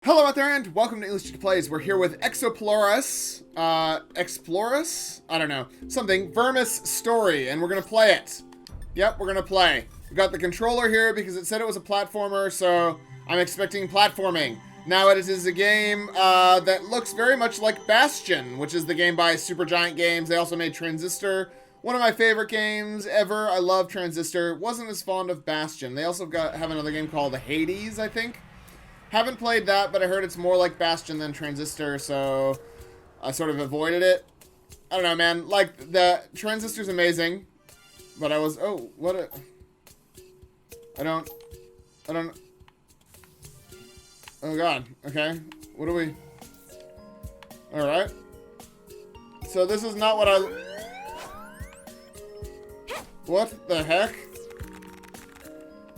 Hello out there and welcome to English Teacher Plays. We're here with Exploaris, Exploris? I don't know. Something. Vermis Story, and we're gonna play it. Yep, we're gonna play. We've got the controller here because it said it was a platformer, so I'm expecting platforming. Now it is a game that looks very much like Bastion, which is the game by Supergiant Games. They also made Transistor, one of my favorite games ever. I love Transistor. Wasn't as fond of Bastion. They also have another game called Hades, I think. Haven't played that, but I heard it's more like Bastion than Transistor, so I sort of avoided it. I don't know, man. Like, the Transistor's amazing, but I was... Oh, what a... I don't... Oh, God. Okay. What do we... Alright. So this is not what I... What the heck?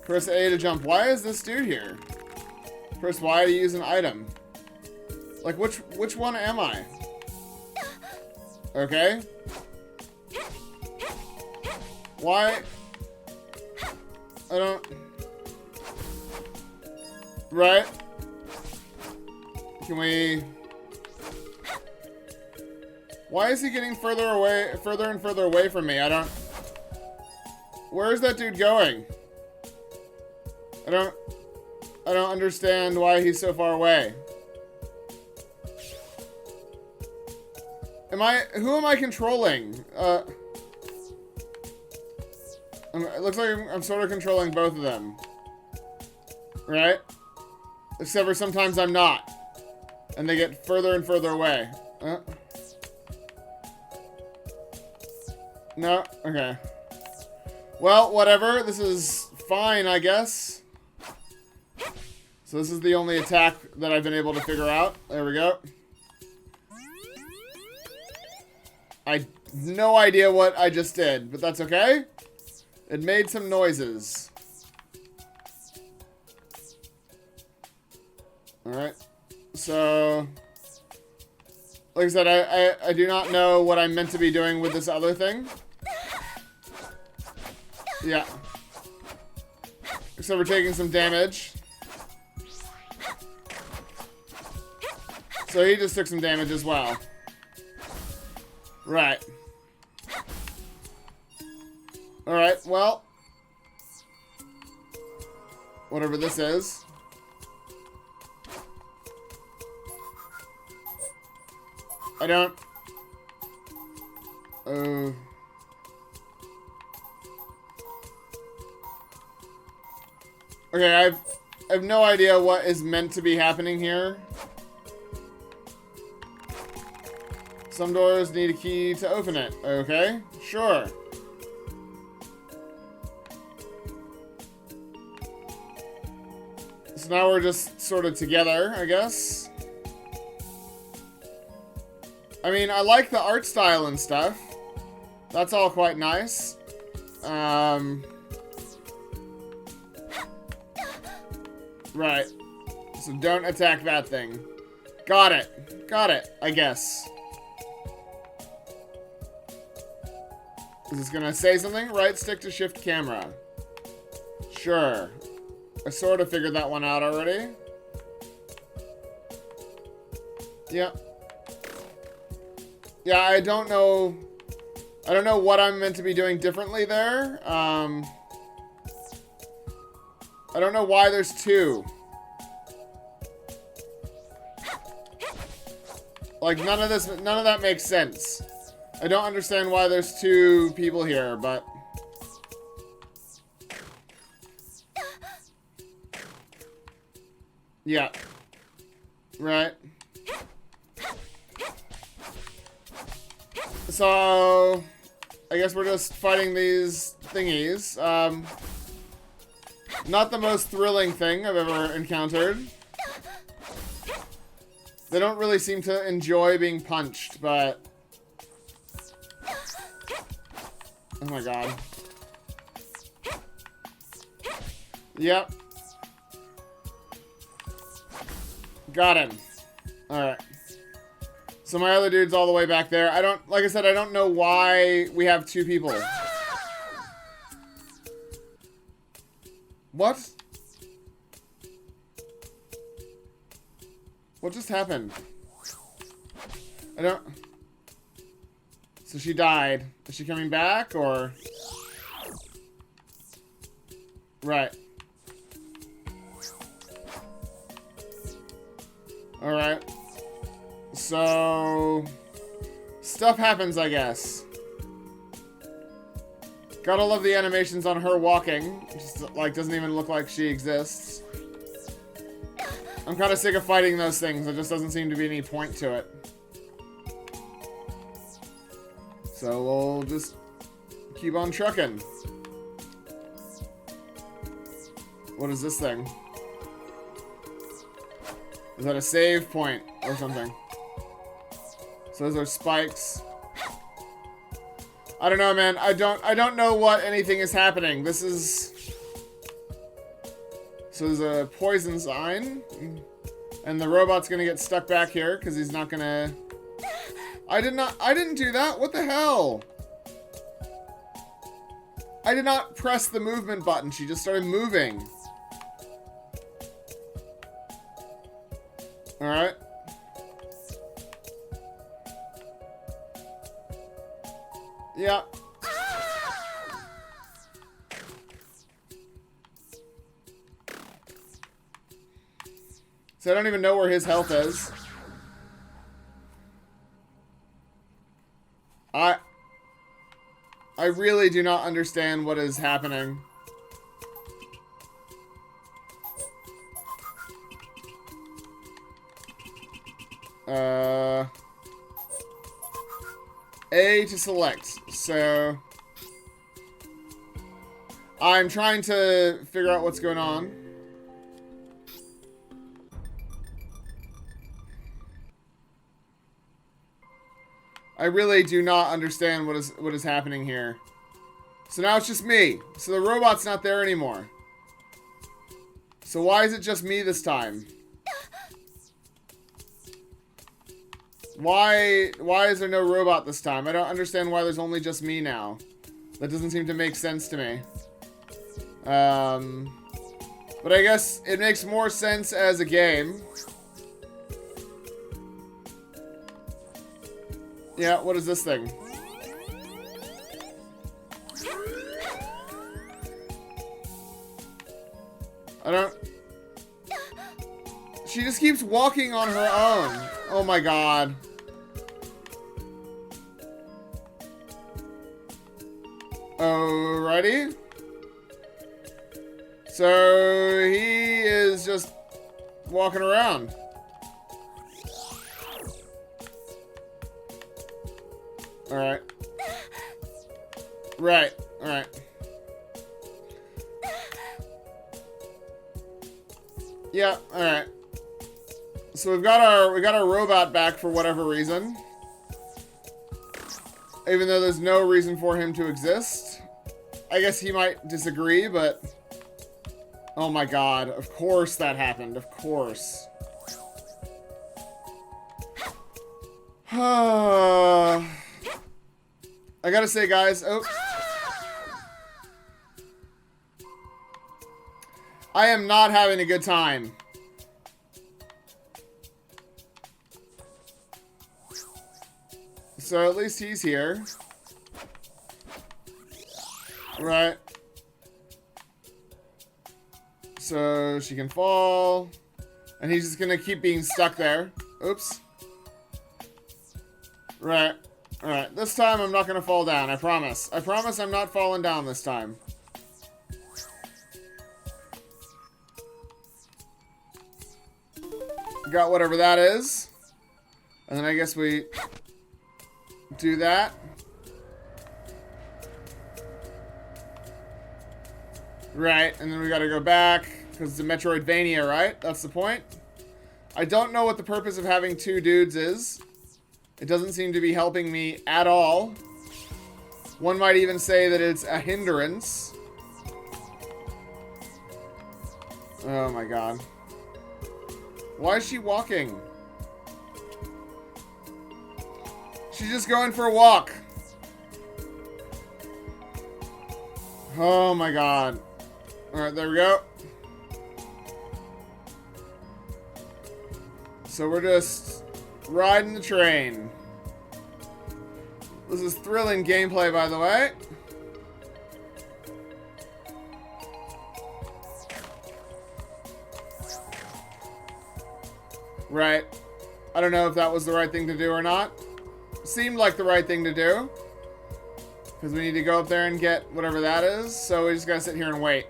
Press A to jump. Why is this dude here? Press Y to use an item. Like, which one am I? Okay. Why? I don't... Right? Can we... Why is he getting further and further away from me? I don't... Where is that dude going? I don't understand why he's so far away. Who am I controlling? It looks like I'm sort of controlling both of them. Right? Except for sometimes I'm not. And they get further and further away. No? Okay. Well, whatever. This is fine, I guess. So this is the only attack that I've been able to figure out. There we go. I have no idea what I just did, but that's okay. It made some noises. Alright. So... Like I said, I do not know what I'm meant to be doing with this other thing. Yeah. Except for taking some damage. So he just took some damage as well. Right. Alright, well. Whatever this is. I don't... Okay, I have no idea what is meant to be happening here. Some doors need a key to open it. Okay, sure. So now we're just sort of together, I guess. I mean, I like the art style and stuff. That's all quite nice. Right. So don't attack that thing. Got it. Got it, I guess. Is this gonna say something? Right stick to shift camera. Sure. I sort of figured that one out already. Yep. Yeah, I don't know what I'm meant to be doing differently there. I don't know why there's two. Like, none of that makes sense. I don't understand why there's two people here, but... Yeah. Right. So... I guess we're just fighting these thingies. Not the most thrilling thing I've ever encountered. They don't really seem to enjoy being punched, but... Oh my god. Yep. Got him. Alright. So my other dude's all the way back there. Like I said, I don't know why we have two people. What? What just happened? I don't... So she died. Is she coming back, or... Right. Alright. So... Stuff happens, I guess. Gotta love the animations on her walking. Just, like, doesn't even look like she exists. I'm kind of sick of fighting those things. There just doesn't seem to be any point to it. So we'll just keep on trucking. What is this thing? Is that a save point or something? So those are spikes. I don't know, man. I don't know what anything is happening. This is... So there's a poison sign. And the robot's gonna get stuck back here because he's not gonna... I didn't do that. What the hell? I did not press the movement button. She just started moving. Alright. Yeah. So I don't even know where his health is. I really do not understand what is happening. A to select. So I'm trying to figure out what's going on. I really do not understand what is happening here. So now it's just me. So the robot's not there anymore. So why is it just me this time? Why is there no robot this time? I don't understand why there's only just me now. That doesn't seem to make sense to me. But I guess it makes more sense as a game. Yeah, what is this thing? I don't... She just keeps walking on her own. Oh my god. Alrighty. So he is just walking around. Alright. Right, alright. Yeah, alright. So we got our robot back for whatever reason. Even though there's no reason for him to exist. I guess he might disagree, but... Oh my god, of course that happened, of course. I gotta say, guys, I am not having a good time. So at least he's here. Right. So she can fall. And he's just gonna keep being stuck there. Oops. Right. Alright, this time I'm not gonna fall down, I promise. I promise I'm not falling down this time. Got whatever that is. And then I guess we do that. Right, and then we gotta go back, because it's a Metroidvania, right? That's the point. I don't know what the purpose of having two dudes is. It doesn't seem to be helping me at all. One might even say that it's a hindrance. Oh my god. Why is she walking? She's just going for a walk. Oh my god. Alright, there we go. So we're just riding the train. This is thrilling gameplay, by the way. Right. I don't know if that was the right thing to do or not. Seemed like the right thing to do. Because we need to go up there and get whatever that is. So we just gotta sit here and wait.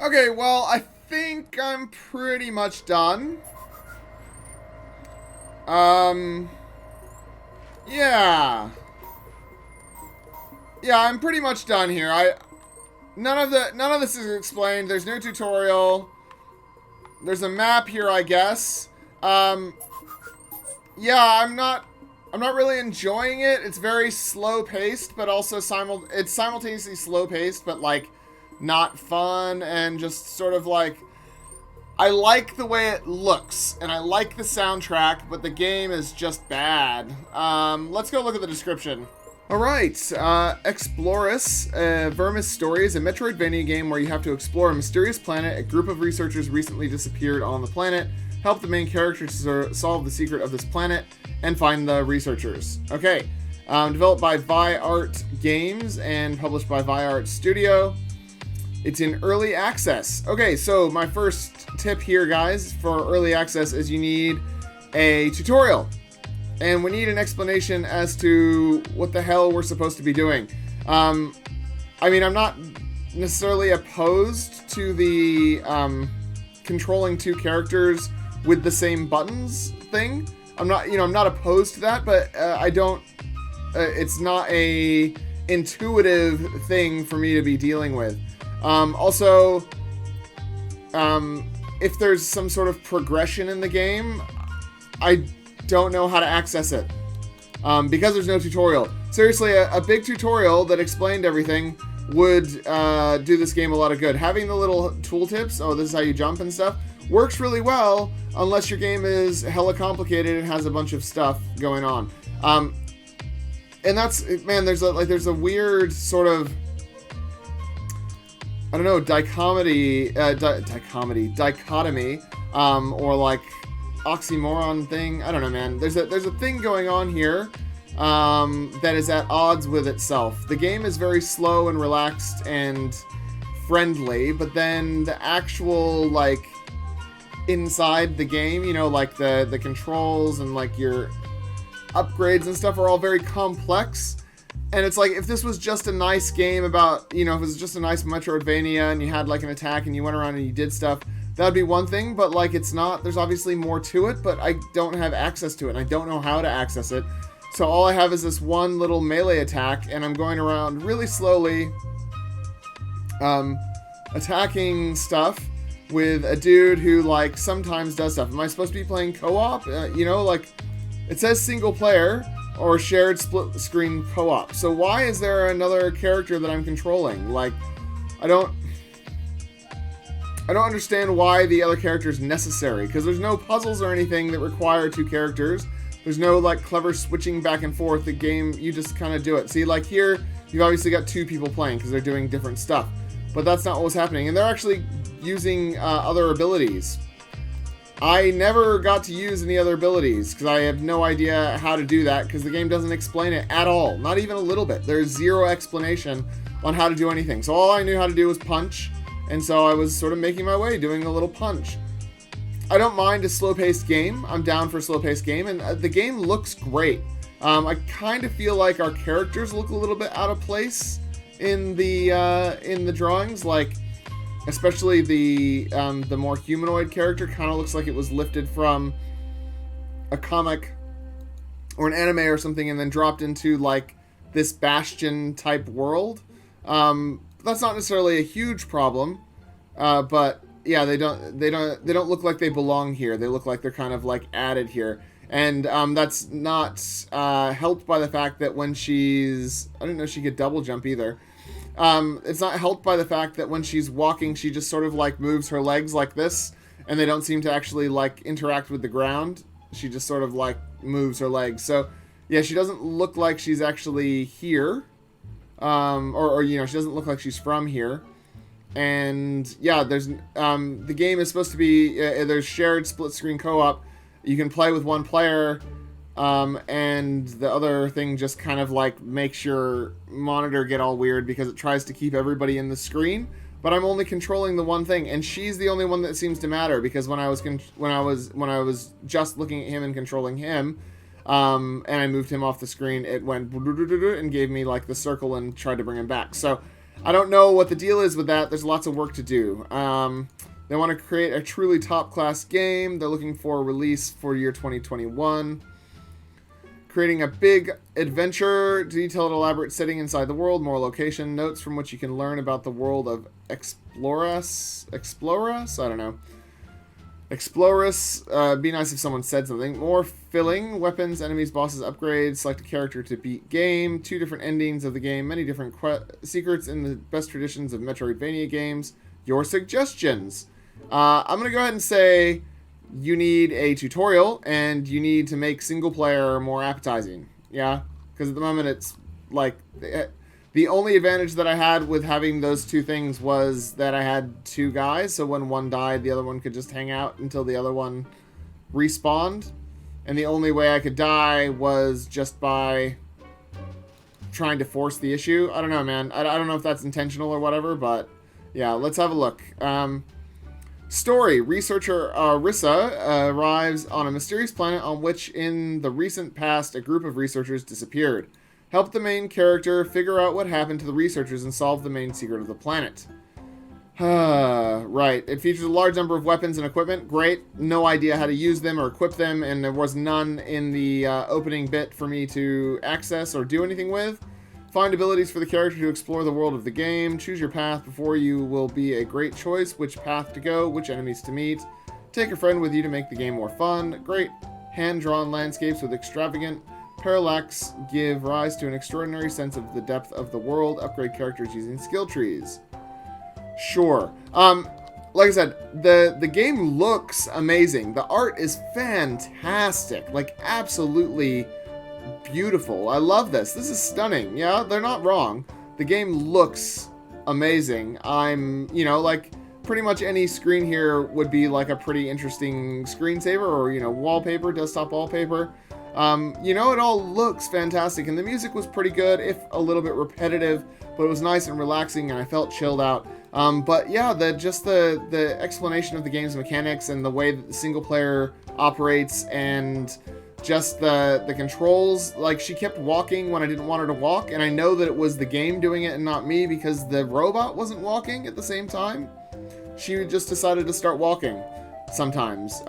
Okay, well, I think I'm pretty much done. Yeah. Yeah, I'm pretty much done here. None of this is explained. There's no tutorial. There's a map here, I guess. Yeah, I'm not really enjoying it. It's very slow-paced, but also it's simultaneously slow-paced, but like not fun, and just sort of like, I like the way it looks and I like the soundtrack, but the game is just bad. Let's go look at the description. Alright, Exploris, Vermis Story is a Metroidvania game where you have to explore a mysterious planet. A group of researchers recently disappeared on the planet. Help the main characters solve the secret of this planet and find the researchers. Okay, developed by Vi-Art Games and published by Vi-Art Studio. It's in early access. Okay, so my first tip here, guys, for early access is you need a tutorial. And we need an explanation as to what the hell we're supposed to be doing. I mean, I'm not necessarily opposed to the controlling two characters with the same buttons thing. I'm not opposed to that, but I don't. It's not a intuitive thing for me to be dealing with. Also, if there's some sort of progression in the game, I don't know how to access it, because there's no tutorial. Seriously, a big tutorial that explained everything would do this game a lot of good. Having the little tooltips, oh, this is how you jump and stuff, works really well, unless your game is hella complicated and has a bunch of stuff going on. And that's, man, there's a weird sort of, I don't know, dichotomy, or like oxymoron thing. I don't know, man. There's a thing going on here that is at odds with itself. The game is very slow and relaxed and friendly, but then the actual, like, inside the game, you know, like the controls and like your upgrades and stuff are all very complex. And it's like, if this was just a nice game about, you know, if it was just a nice Metroidvania and you had like an attack and you went around and you did stuff, that'd be one thing, but like, it's not. There's obviously more to it, but I don't have access to it and I don't know how to access it. So all I have is this one little melee attack, and I'm going around really slowly attacking stuff with a dude who like sometimes does stuff. Am I supposed to be playing co-op? You know, like, it says single player or shared split screen co-op. So why is there another character that I'm controlling? Like, I don't understand why the other character is necessary, because there's no puzzles or anything that require two characters. There's no like clever switching back and forth. The game, you just kind of do it. See, like here, you've obviously got two people playing because they're doing different stuff. But that's not what was happening. And they're actually using other abilities. I never got to use any other abilities because I have no idea how to do that, because the game doesn't explain it at all. Not even a little bit. There's zero explanation on how to do anything. So all I knew how to do was punch, and so I was sort of making my way, doing a little punch. I don't mind a slow-paced game. I'm down for a slow-paced game, and the game looks great. I kind of feel like our characters look a little bit out of place in the drawings. Like, Especially the more humanoid character kind of looks like it was lifted from a comic or an anime or something and then dropped into like this Bastion type world. That's not necessarily a huge problem, but yeah, they don't look like they belong here. They look like they're kind of like added here, and that's not helped by the fact that when she's, I didn't know she could double jump either. It's not helped by the fact that when she's walking, she just sort of like moves her legs like this, and they don't seem to actually like interact with the ground. She just sort of like moves her legs. So yeah, she doesn't look like she's actually here, or you know, she doesn't look like she's from here. And yeah, there's the game is supposed to be there's shared split screen co-op. You can play with one player, and the other thing just kind of like makes your monitor get all weird because it tries to keep everybody in the screen. But I'm only controlling the one thing, and she's the only one that seems to matter because when I was just looking at him and controlling him, and I moved him off the screen, it went and gave me like the circle and tried to bring him back. So I don't know what the deal is with that. There's lots of work to do. They want to create a truly top-class game. They're looking for a release for year 2021. Creating a big adventure, detailed, elaborate setting inside the world, more location, notes from which you can learn about the world of Exploris? I don't know. Exploris, be nice if someone said something. More filling, weapons, enemies, bosses, upgrades, select a character to beat game, 2 different endings of the game, many different secrets in the best traditions of Metroidvania games. Your suggestions. I'm going to go ahead and say you need a tutorial and you need to make single player more appetizing. Yeah? Because at the moment it's like the only advantage that I had with having those 2 things was that I had 2 guys, so when one died, the other one could just hang out until the other one respawned. And the only way I could die was just by trying to force the issue. I don't know, man. I don't know if that's intentional or whatever, but yeah, let's have a look. Story. Researcher Rissa arrives on a mysterious planet on which in the recent past a group of researchers disappeared. Help the main character figure out what happened to the researchers and solve the main secret of the planet. Right. It features a large number of weapons and equipment. Great. No idea how to use them or equip them, and there was none in the opening bit for me to access or do anything with. Find abilities for the character to explore the world of the game. Choose your path before you will be a great choice. Which path to go, which enemies to meet. Take a friend with you to make the game more fun. Great hand-drawn landscapes with extravagant parallax give rise to an extraordinary sense of the depth of the world. Upgrade characters using skill trees. Sure. Like I said, the game looks amazing. The art is fantastic. Like, absolutely beautiful. I love this. This is stunning. Yeah, they're not wrong. The game looks amazing. You know, like, pretty much any screen here would be like a pretty interesting screensaver or, you know, wallpaper, desktop wallpaper. You know, it all looks fantastic, and the music was pretty good, if a little bit repetitive, but it was nice and relaxing, and I felt chilled out. But yeah, the explanation of the game's mechanics and the way that the single player operates and just the controls, like, she kept walking when I didn't want her to walk, and I know that it was the game doing it and not me because the robot wasn't walking at the same time. She just decided to start walking sometimes.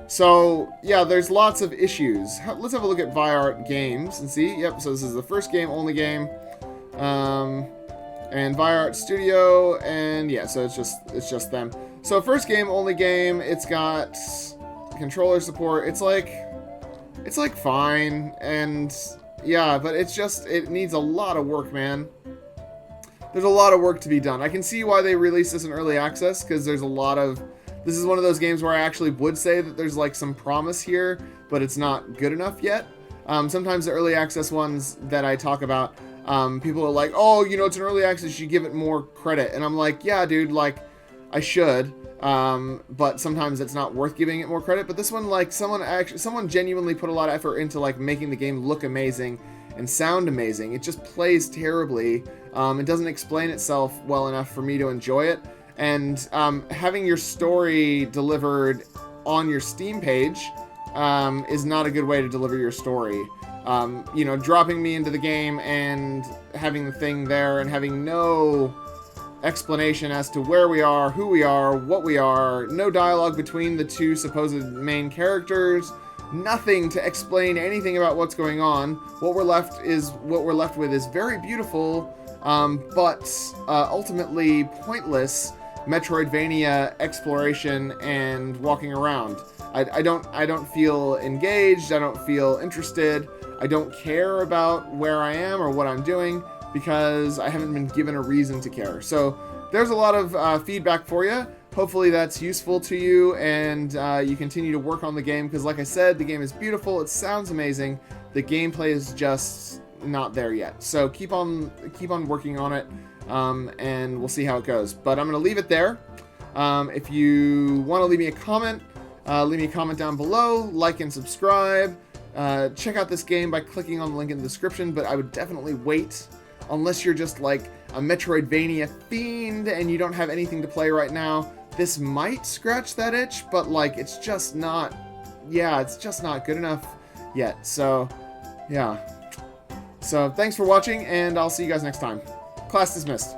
So, yeah, there's lots of issues. Let's have a look at Viart Games and see. Yep, so this is the first game, only game. And Viart Studio, and yeah, so it's just them. So first game, only game, it's got controller support. It's like fine, and yeah, but it needs a lot of work, man. There's a lot of work to be done. I can see why they released this in early access, because there's a lot of... This is one of those games where I actually would say that there's like some promise here, but it's not good enough yet. Sometimes the early access ones that I talk about, people are like, oh, you know, it's an early access, you should give it more credit. And I'm like, yeah, dude, like, I should, but sometimes it's not worth giving it more credit. But this one, like, someone genuinely put a lot of effort into, like, making the game look amazing and sound amazing. It just plays terribly. It doesn't explain itself well enough for me to enjoy it. And having your story delivered on your Steam page is not a good way to deliver your story. You know, dropping me into the game and having the thing there and having no explanation as to where we are, who we are, what we are. No dialogue between the two supposed main characters. Nothing to explain anything about what's going on. What we're left with is very beautiful, but ultimately pointless Metroidvania exploration and walking around. I don't feel engaged. I don't feel interested. I don't care about where I am or what I'm doing because I haven't been given a reason to care. So there's a lot of feedback for you. Hopefully that's useful to you, and you continue to work on the game, because like I said, the game is beautiful, it sounds amazing, the gameplay is just not there yet. So keep on working on it, and we'll see how it goes. But I'm going to leave it there. If you want to leave me a comment down below, like and subscribe. Check out this game by clicking on the link in the description, but I would definitely wait, unless you're just like a Metroidvania fiend and you don't have anything to play right now. This might scratch that itch, but like it's just not good enough yet. So yeah, so thanks for watching, and I'll see you guys next time. Class dismissed.